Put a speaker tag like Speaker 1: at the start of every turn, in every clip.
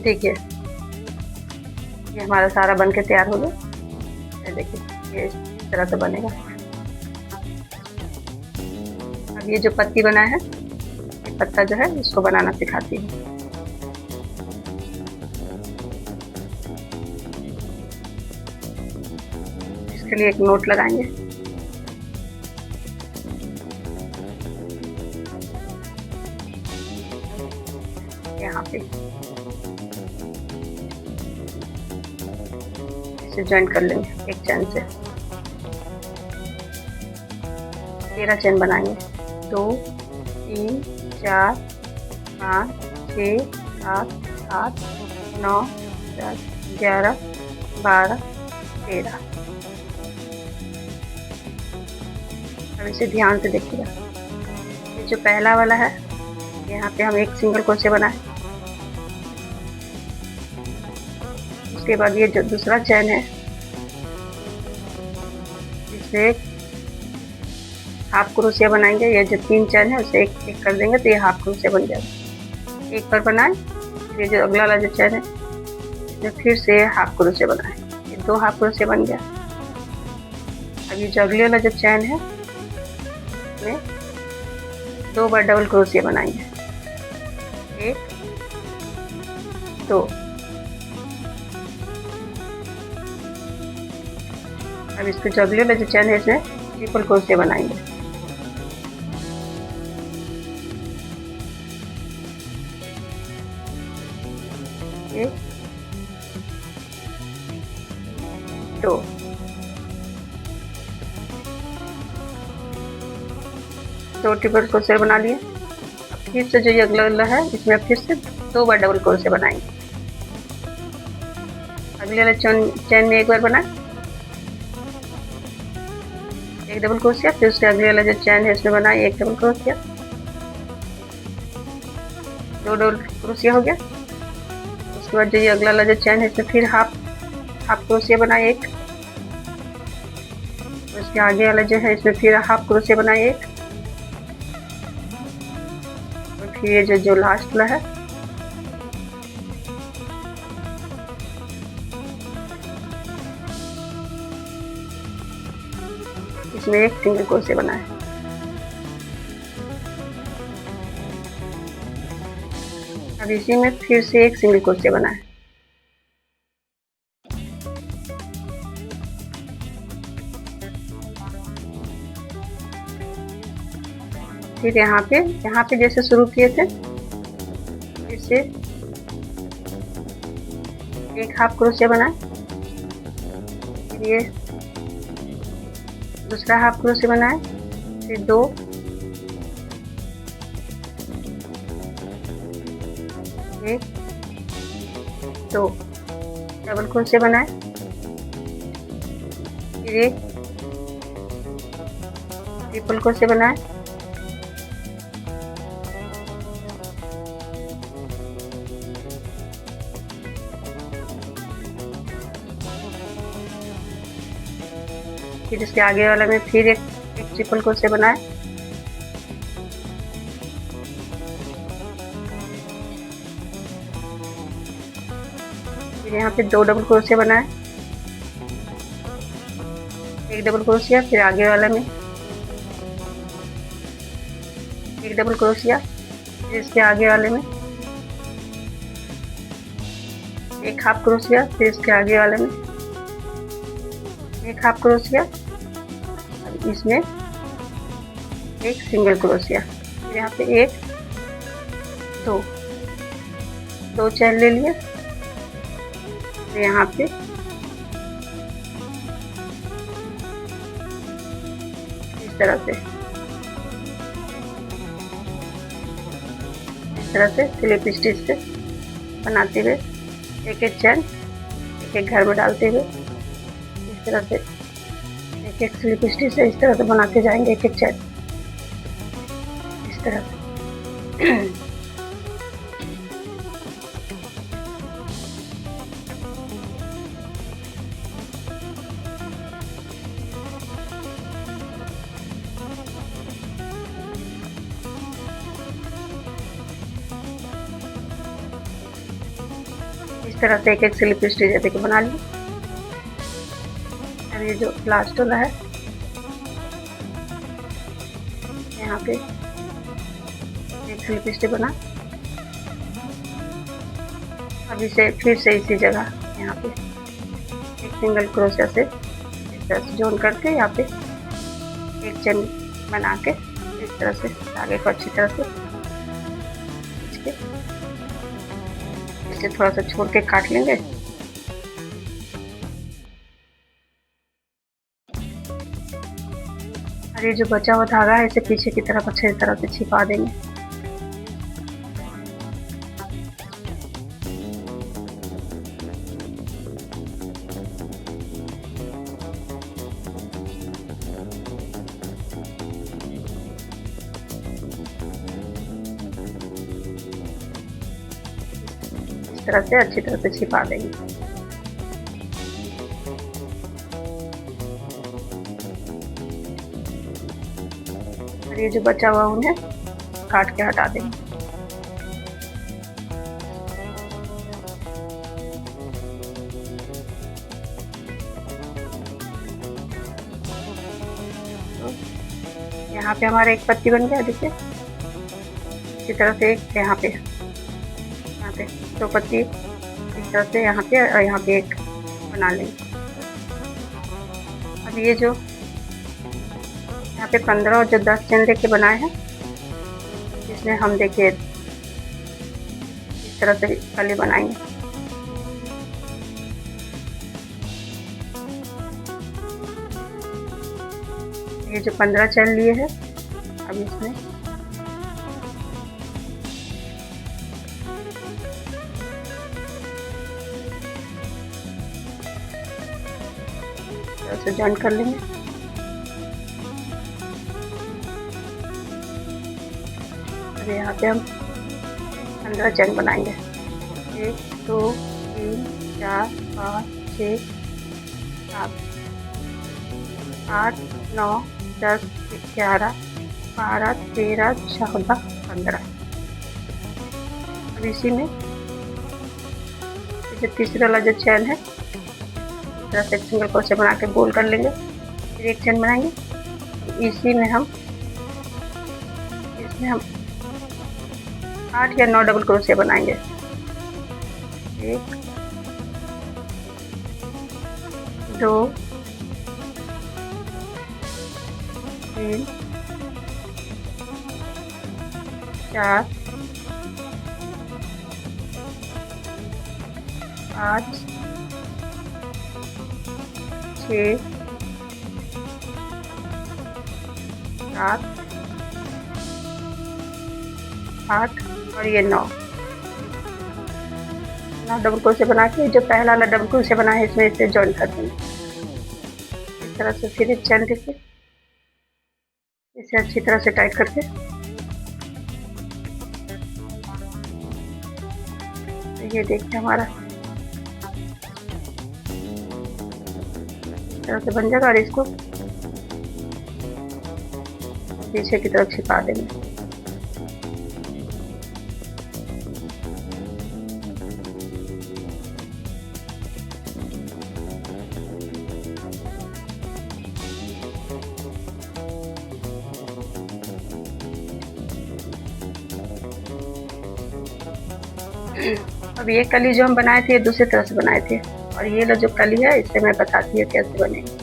Speaker 1: देखिए, ये हमारा सारा बन के तैयार हो गया। ये देखिए, ये इस तरह से बनेगा। अब ये जो पत्ती बना है, ये पत्ता जो है इसको बनाना सिखाती हूँ। इसके लिए एक नोट लगाएंगे। यहाँ पे इसे ज्वाइन कर लेंगे एक चैन से। 13 चैन बनाएंगे। 2 3 4 5 6 7 8 9 10 11 12 13। अब इसे ध्यान से देखिएगा। ये जो पहला वाला है, यहाँ पे हम एक सिंगल क्रोशे बनाए। उसके बाद ये जो दूसरा चैन है, इससे एक हाफ क्रोशिया बनाएंगे। ये जो 3 चैन है उसे एक एक कर देंगे तो ये हाफ क्रोशिया बन जाएगा। एक पर बनाए, ये जो अगला वाला जो चैन है इसमें फिर से हाफ क्रोशिया बनाए। ये 2 हाफ क्रोशिया बन गया। अब ये जो अगले वाला जो चैन है इसमें 2 बार डबल क्रोशिया बनाएंगे। 1 2। अब इसके जो अगले वाला जो चैन है इसमें ट्रिपल क्रोशिया बनाएंगे। 1 2। दो ट्रिपल क्रोशिया बना लिए। फिर से जो ये अगला वाला है इसमें फिर से 2 बार डबल क्रोशिया बनाएंगे। अगले वाले चैन में एक बार बनाए, एक डबल क्रोशिया। फिर उसके अगले वाला जो चैन है इसमें बनाए एक डबल क्रोशिया। 2 डबल क्रोशिया हो गया। उसके बाद जो ये अगला वाला जो चैन है इसमें फिर हाफ क्रोशिया बनाए एक। उसके आगे वाला जो है इसमें फिर हाफ क्रोशिया बनाए एक। और फिर ये जो लास्ट वाला है इसमें एक सिंगल क्रोशिया बनाए। अब इसी में फिर से एक सिंगल क्रोशिया बनाए। फिर यहाँ पे जैसे शुरू किए थे फिर से एक हाफ क्रोशिया बनाए। फिर ये दूसरा हाफ क्रोशिया बनाए। फिर 2 1 2 डबल क्रोशिया बनाए। फिर एक ट्रिपल क्रोशिया बनाए। फिर इसके आगे वाला में फिर एक ट्रिपल क्रोशिया बनाए। फिर यहाँ पे 2 डबल क्रोशिया बनाए, एक डबल क्रोशिया। फिर आगे वाला में एक डबल क्रोशिया। फिर इसके आगे वाले में एक हाफ क्रोशिया। फिर इसके आगे वाले में एक हाफ क्रोशिया। इसमें एक सिंगल क्रोशिया। फिर यहाँ पे 1 2 चैन ले लिए। फिर यहाँ पे इस तरह से स्लिप स्टिच से बनाते हुए एक एक चैन एक एक घर में डालते हुए इस तरह से एक एक स्लिप स्टिच से इस तरह से बनाते जाएंगे एक एक चैन इस तरह से। तरह से एक एक स्लिप स्टिच जैसे कि बना लिए। अब ये जो लास्ट वाला है यहाँ पे एक स्लिप स्टिच बना। अब इसे फिर से इसी जगह यहाँ पे एक सिंगल क्रोशिया से इस तरह से जॉइन करके यहाँ पे एक चेन बना के इस तरह से धागे को अच्छी तरह से खींच के इसे थोड़ा सा छोड़ के काट लेंगे। और ये जो बचा हुआ धागा है इसे पीछे की तरफ अच्छी तरह से छिपा देंगे। इस तरह से अच्छी तरह से छिपा देंगे। और ये जो बचा हुआ उन्हें काट के हटा देंगे। तो यहाँ पे हमारा एक पत्ती बन गया, देखिए इसी तरह से एक यहाँ पे दो पत्ती इस तरह से यहाँ पे और यहाँ पे एक बना लेंगे। अब ये जो यहाँ पे 15 और जो 10 चेन लेके बनाए हैं इसमें हम देखिए इस तरह से कली बनाएंगे। ये जो 15 चेन लिए हैं अब इसमें से जॉइन कर लेंगे। अब यहाँ पे हम 15 चेन बनाएंगे। 1 2 3 4 5 6 7 8 9 10 11 12 13 14 15। अब इसी में जो तीसरा वाला जो चेन है तरह से सिंगल क्रोशिया बना के गोल कर लेंगे। फिर एक चेन बनाएंगे। इसी में हम 8 या 9 डबल क्रोशिया बनाएंगे। 1 2 3 4 5 6 7 8 और ये 9 डबल क्रोशिया बना के जो पहला वाला डबल क्रोशिया बना है इसमें इसे जॉइन कर देंगे। इस तरह से फिर एक चेन लेके इसे अच्छी तरह से टाइट करके तो ये देखिए हमारा इस तरह से बन जाएगा। और इसको पीछे की तरफ छिपा देंगे। अब ये कली जो हम बनाए थे ये दूसरी तरह से बनाए थे, और ये लो जो कली है इससे मैं बताती हूँ कैसे बनेगी।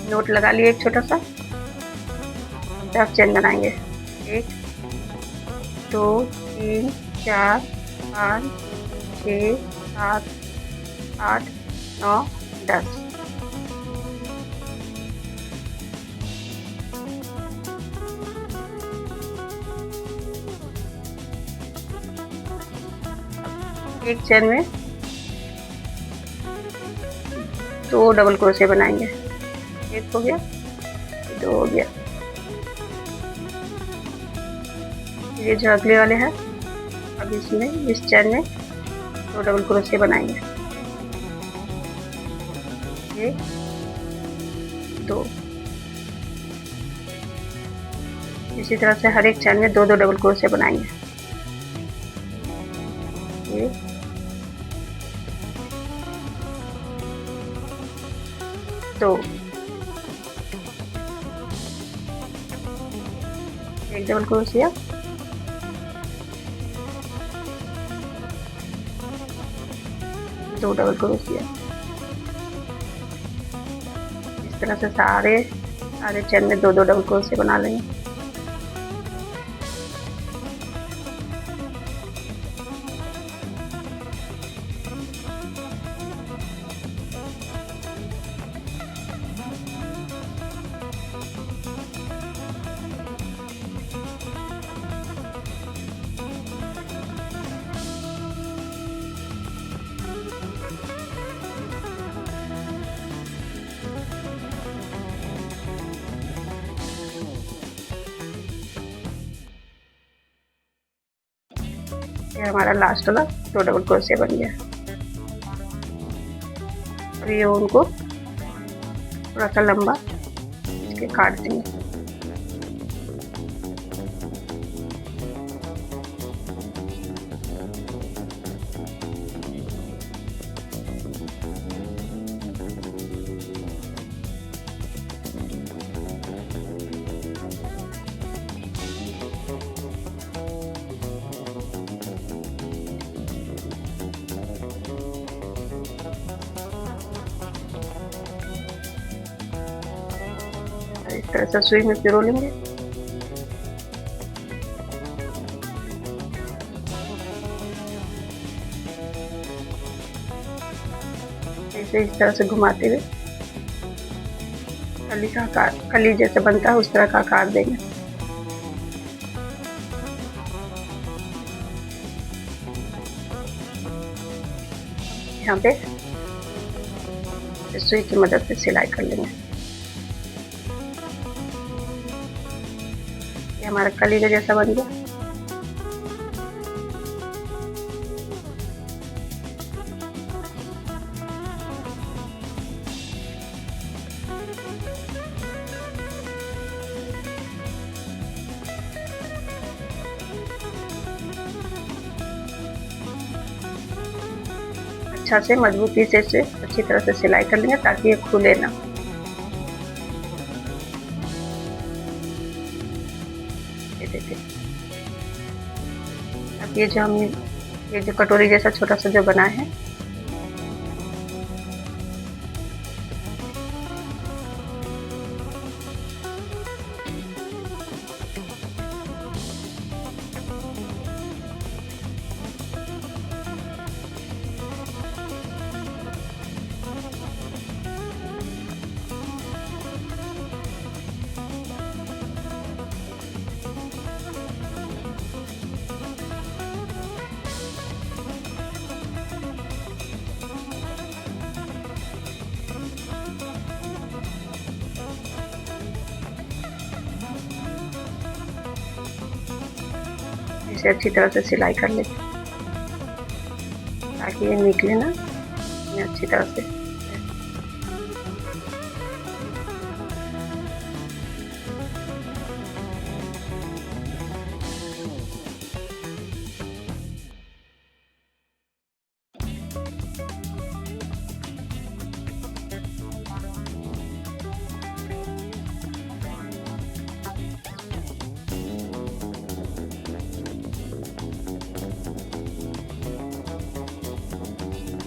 Speaker 1: नोट लगा लिए एक छोटा सा, 10 चेन बनाएंगे। 1 2 3 4 5 6 7 8 9 10। एक चेन में 2 डबल क्रोशिया बनाएंगे। एक हो गया, 2 हो गया। ये जो अगले वाले हैं अब इसमें इस चेन में 2 डबल क्रोशिया बनाएंगे। एक, दो। इसी तरह से हर एक चैन में 2-2 डबल क्रोशिया बनाएंगे। एक, दो, एक डबल क्रोशिया, दो डबल क्रोशिया। इस तरह से सारे चैन में 2-2 डबल क्रोशिया बना लेंगे। ये हमारा लास्ट वाला 2 डबल क्रोशिया बन गया। और ये उनको थोड़ा सा लंबा इसके काट देंगे। इस तरह से सुई में पिरो लेंगे। इसे इस तरह से घुमाते हुए कली का आकार, कली जैसे बनता है उस तरह का आकार देंगे। यहाँ पे सुई की मदद से सिलाई कर लेंगे। ये हमारा कली का जैसा बन गया। अच्छा से मजबूती से इसे अच्छी तरह से सिलाई कर लेंगे ताकि ये खुले ना। ये देखिए, अब ये जो हमने ये जो कटोरी जैसा छोटा सा जो बनाया है, इसे अच्छी तरह से सिलाई कर लेते ताकि ये निकले ना, ये अच्छी तरह से।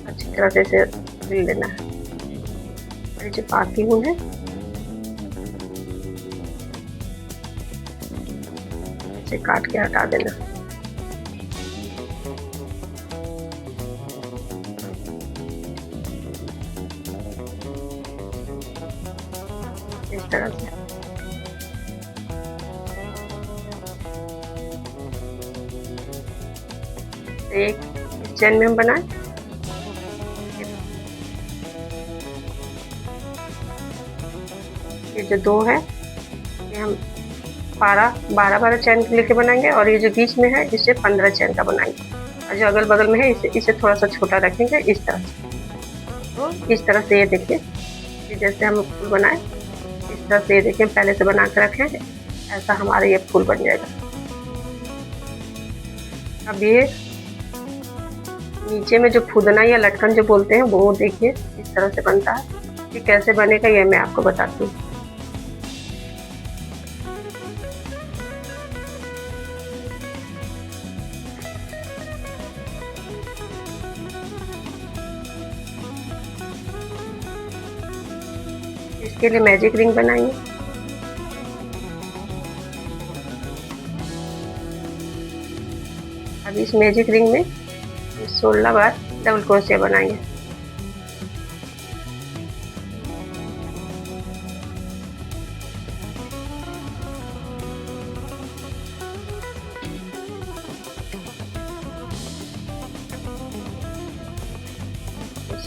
Speaker 1: अच्छी तरह से इसे सिल लेना है। और ये जो बाकी ऊन है इसे काट के हटा देना। इस तरह से एक चैन में हम बनाए, ये जो दो है ये हम 12 चैन लेके बनाएंगे और ये जो बीच में है इसे 15 चैन का बनाएंगे और जो अगल बगल में है इसे थोड़ा सा छोटा रखेंगे इस तरह से। तो इस तरह से ये देखिए ये जैसे हम फूल बनाए इस तरह से, ये देखिए पहले से बना के रखे हैं, ऐसा हमारा ये फूल बन जाएगा। अब ये नीचे में जो फुदना या लटकन जो बोलते हैं वो देखिए इस तरह से बनता है। ये कैसे बनेगा ये मैं आपको बताती हूँ। इसके लिए मैजिक रिंग बनाएंगे। अब इस मैजिक रिंग में 16 बार डबल क्रोशिया बनाएंगे।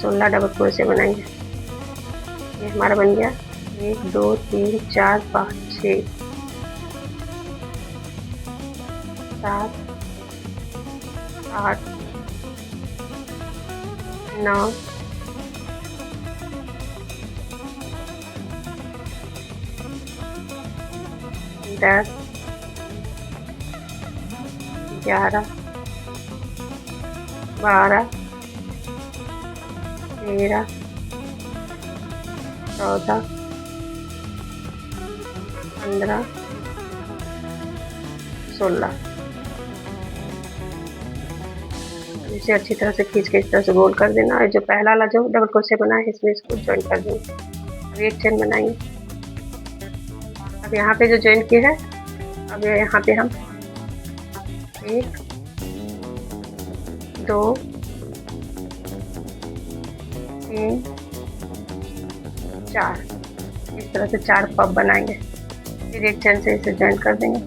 Speaker 1: सोलह डबल क्रोशिया बनाएंगे। ये हमारा बन गया 1 2 3 4 5 6 7 8 9 10 11 12 13 14 15 16। इसे अच्छी तरह से खींच के इस तरह से गोल कर देना और जो पहला वाला जो डबल क्रोशिया बना है इसमें इसको ज्वाइन कर देंगे। अब एक चेन बनाएंगे। अब यहाँ पे जो ज्वाइन किया है, अब यहाँ पे हम 1 2 3 4 इस तरह से 4 पब बनाएंगे। फिर एक चेन से इसे ज्वाइन कर देंगे।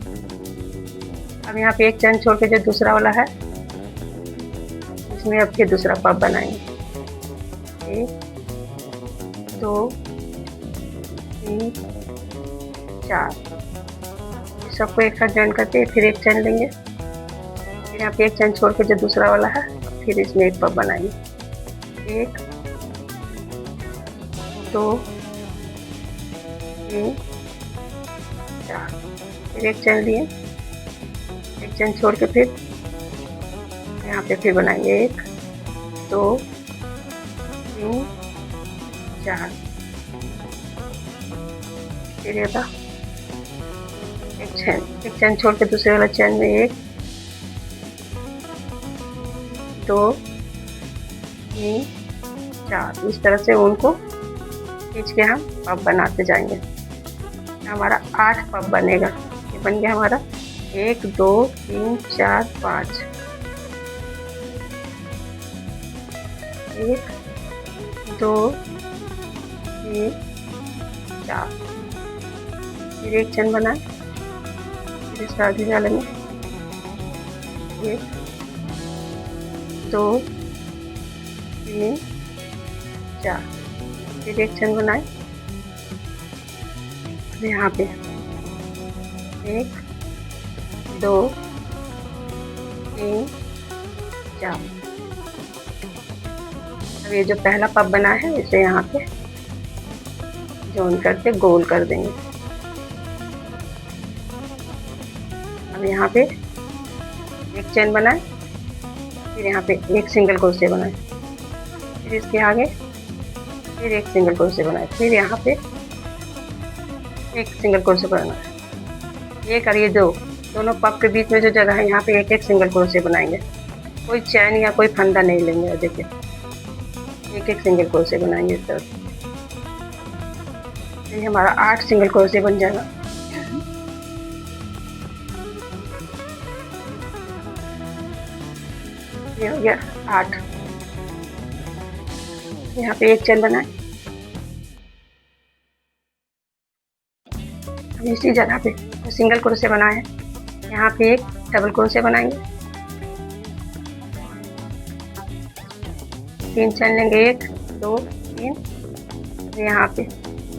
Speaker 1: अब यहाँ पे एक चेन छोड़ के जो दूसरा वाला है इसमें अब फिर दूसरा पब बनाएंगे। 1 2 3 4 इस सबको एक साथ ज्वाइन करके फिर एक चेन लेंगे। फिर यहाँ पे एक चेन छोड़ के जो दूसरा वाला है फिर इसमें एक पब बनाएंगे। 1 2 3 4 फिर एक चेन लिए, एक चेन छोड़ के फिर यहाँ पे फिर बनाएंगे 1 2 3 4 फिर ये एक चेन छोड़ के दूसरे वाला चेन में 1 2 3 4 इस तरह से उनको खींच के हम पब बनाते जाएंगे। हमारा 8 पब बनेगा। ये बन गया हमारा 1 2 3 4 5 1 2 3 4 फिर एक चेन बनाए, फिर इस आगे वाले में 1 2 3 4 फिर एक चेन बनाए। यहाँ पे 1 2 3 4। अब ये जो पहला पब बना है इसे यहाँ पे जॉइन करके गोल कर देंगे। अब यहाँ पे एक चेन बनाए, फिर यहाँ पे एक सिंगल क्रोशिया बनाए, फिर इसके आगे फिर एक सिंगल क्रोशिया बनाए, फिर यहाँ पे एक सिंगल क्रोशिया बनाए। ये करिए दोनों पब के बीच में जो जगह है यहाँ पे एक एक सिंगल क्रोशिया बनाएंगे। कोई चैन या कोई फंदा नहीं लेंगे। देखिए एक एक सिंगल क्रोशिया बनाएंगे इस तरह। ये हमारा 8 सिंगल क्रोशिया बन जाएगा। ये हो गया 8। यहाँ पे एक चेन बनाए, इसी जगह पे सिंगल क्रोशिया बनाए हैं, यहाँ पे एक डबल क्रोशिया बनाएंगे। 3 चेन लेंगे, 1 2 3। यहाँ पे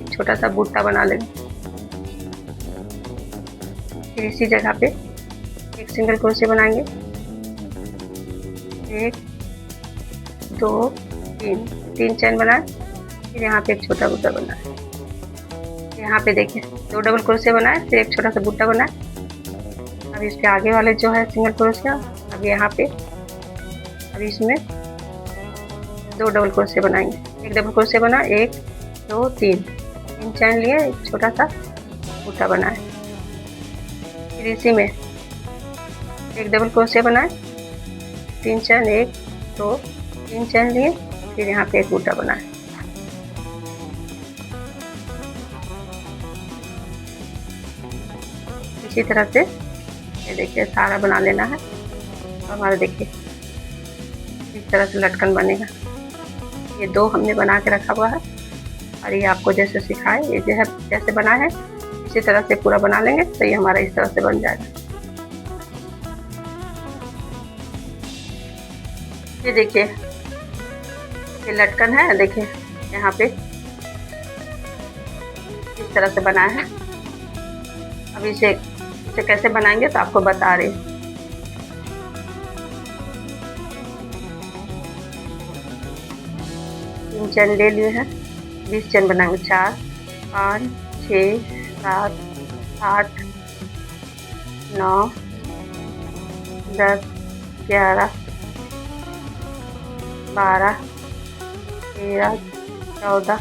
Speaker 1: छोटा सा बूटा बना लेंगे। फिर इसी जगह पे एक सिंगल क्रोशिया बनाएंगे। 1 2 3 चेन बनाए, फिर यहाँ पे एक छोटा बूटा बनाए। यहाँ पे देखिए 2 डबल क्रोशिया बनाए, फिर एक छोटा सा बूटा बनाए। अब इसके आगे वाले जो है सिंगल क्रोशिया, अब यहाँ पे अब इसमें 2 डबल क्रोशिया बनाएंगे। एक डबल क्रोशिया बना, 1 2 3 चैन लिए, एक छोटा सा बूटा बनाए। फिर इसी में एक डबल क्रोशिया बनाए, 3 चैन, 1 2 3 चैन लिए, फिर यहाँ पे एक बूटा बनाए। इसी तरह से ये देखिए सारा बना लेना है। हमारा देखिए इस तरह से लटकन बनेगा। ये 2 हमने बना के रखा हुआ है और ये आपको जैसे सिखाए, ये जो है जैसे बना है इसी तरह से पूरा बना लेंगे तो ये हमारा इस तरह से बन जाएगा। ये देखिए ये लटकन है, देखिए यहाँ पे इस तरह से बना है। अब इसे कैसे बनाएंगे तो आपको बता रही हूँ। 3 चैन ले लिए हैं, 20 चैन बनाएंगे। 4 5 6 7 8 9 10 11 12 13 14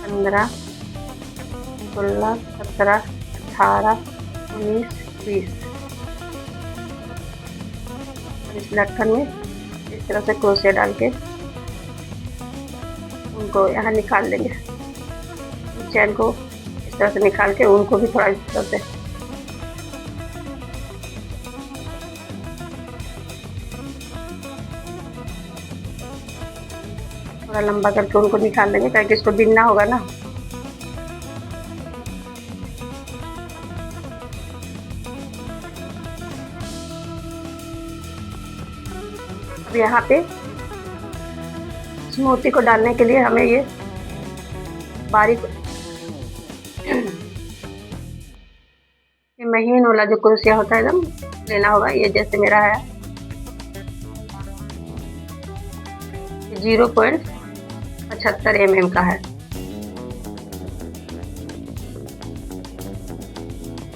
Speaker 1: 15 16 17 18 19 20। इस लटकन में इस तरह से क्रोशिया डाल के उनको यहाँ निकाल लेंगे। चैन को इस तरह से निकाल के उनको भी थोड़ा इस तरह से थोड़ा लंबा करके उनको निकाल लेंगे ताकि इसको बिनना होगा ना। अब यहाँ पे इस मोती को डालने के लिए हमें ये बारीक ये महीन वाला जो क्रोशिया होता है एकदम लेना होगा। ये जैसे मेरा है 0.75 mm का है।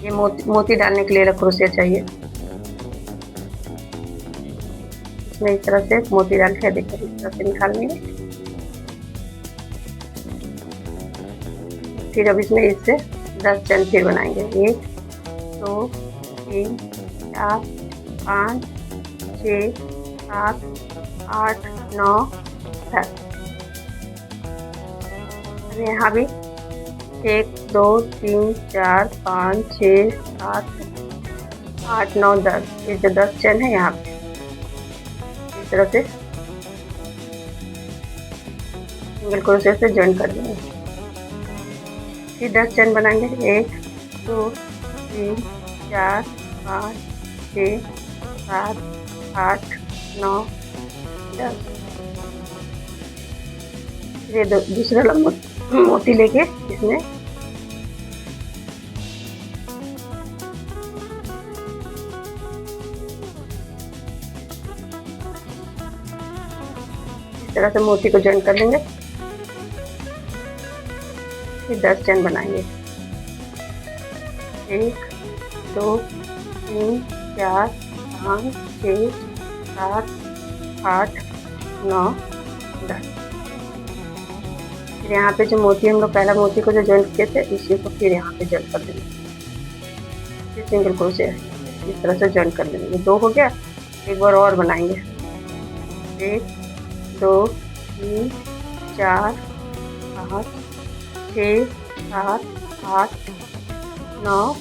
Speaker 1: ये मोती डालने के लिए क्रोशिया चाहिए। इसमें इस तरह से मोती डाल के देखिए इस तरह से निकाल लेंगे। फिर अब इसमें इससे 10 चैन फिर बनाएंगे। 1 2 3 4 5 6 7 8 9 10। यहाँ भी 1 2 3 4 5 6 7 8 9 10। ये जो 10 चैन है यहाँ पे इस तरह से सिंगल क्रोशिया से जॉइन कर देंगे। फिर 10 चैन बनाएंगे। 1 2 3 4 5 6 7 8 9 10। ये दूसरा लंबा मोती लेके इसमें इस तरह से मोती को जॉइन कर लेंगे। फिर 10 चैन बनाएंगे। 1 2 3 4 5 6 7 8 9 10। फिर यहाँ पे जो मोती हम लोग पहला मोती को जो जॉइन किए थे इसी को फिर यहाँ पे जॉइन कर देंगे। फिर सिंगल क्रोशिया इस तरह से जॉइन कर देंगे। 2 हो गया। एक बार और बनाएंगे। 1 2 3 4 5 6 7 8 9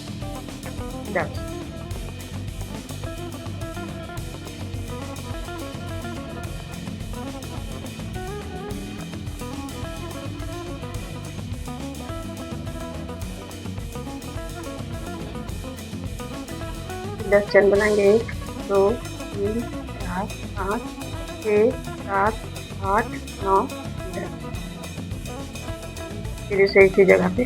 Speaker 1: 10। दस चैन बनाएंगे। 1 2 3 4 5 6 7 8 9 10। फिर इसे इसी जगह पे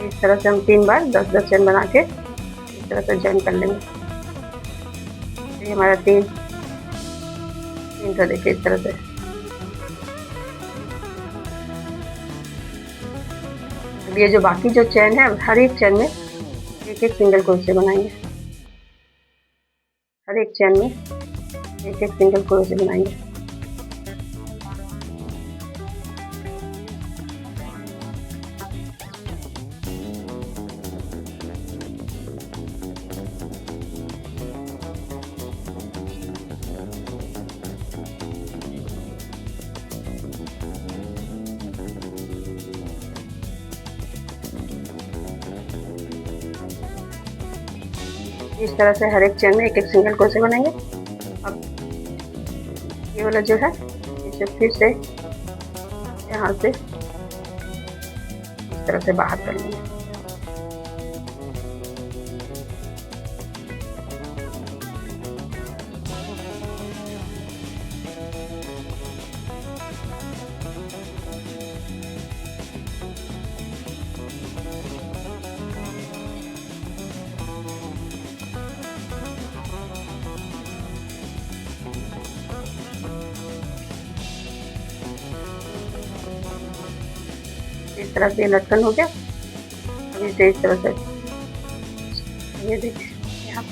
Speaker 1: इस तरह से हम 3 बार 10-10 चैन बना के इस तरह से जॉइन कर लेंगे। ये हमारा 3 का देखिए इस तरह से अब ये जो बाकी जो चैन है, हर एक चैन में एक एक सिंगल क्रोशे बनाएंगे। हर एक चैन में एक एक सिंगल क्रोशे बनाएंगे। इस तरह से हर एक चेन में एक एक सिंगल क्रोशे बनाएंगे। अब ये वाला जो है इसे फिर से यहाँ से इस तरह से बाहर कर लेंगे। इस तरह से लटकन हो गया। अब इसे इस तरह से ये देखिए यहाँ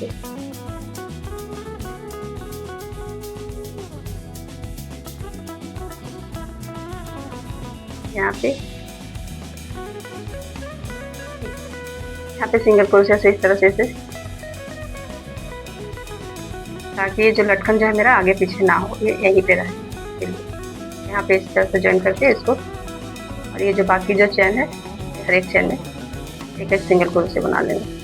Speaker 1: पे सिंगल क्रोशिया से इस तरह से इसे, ताकि ये जो लटकन जो है मेरा आगे पीछे ना हो, ये यहीं पे रहे। यहाँ पे इस तरह से ज्वाइन करके इसको, और ये जो बाकी जो चैन है हर एक चैन में एक एक सिंगल क्रोशे बना लेंगे।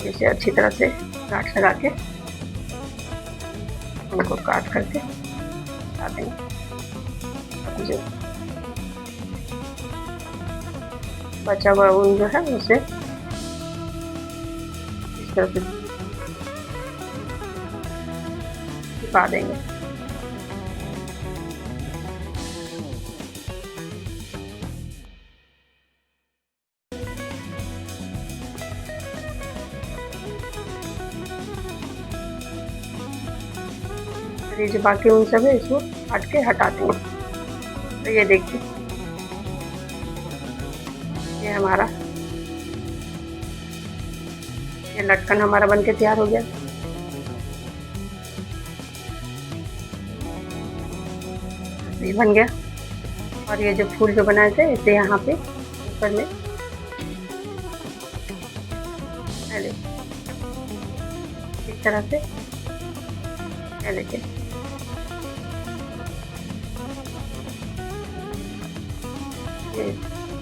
Speaker 1: इसे अच्छी तरह से गांठ लगा के उनको काट करके हटा देंगे। जो बचा हुआ ऊन जो है उसे इस तरह से छिपा देंगे। ये जो बाकी ऊन सब है इसको काट के हटा देंगे। तो ये देखिए ये हमारा ये लटकन हमारा बनके तैयार हो गया। ये बन गया। और ये जो फूल जो बनाए थे इसे यहाँ पे ऊपर में इस तरह से देखिए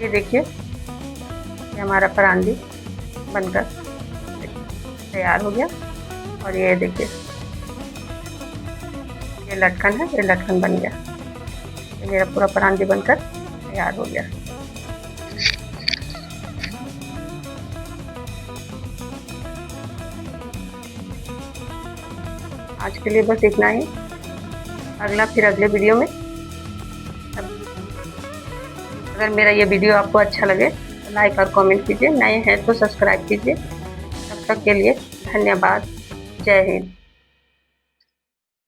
Speaker 1: ये देखिए ये हमारा परांदी बनकर तैयार हो गया। और ये देखिए ये लटकन है, ये लटकन बन गया। ये मेरा पूरा परांदी बनकर तैयार हो गया। आज के लिए बस इतना ही। फिर अगले वीडियो में, अगर मेरा ये वीडियो आपको अच्छा लगे तो लाइक और कमेंट कीजिए। नए हैं तो सब्सक्राइब कीजिए। तब तक के लिए धन्यवाद। जय हिंद।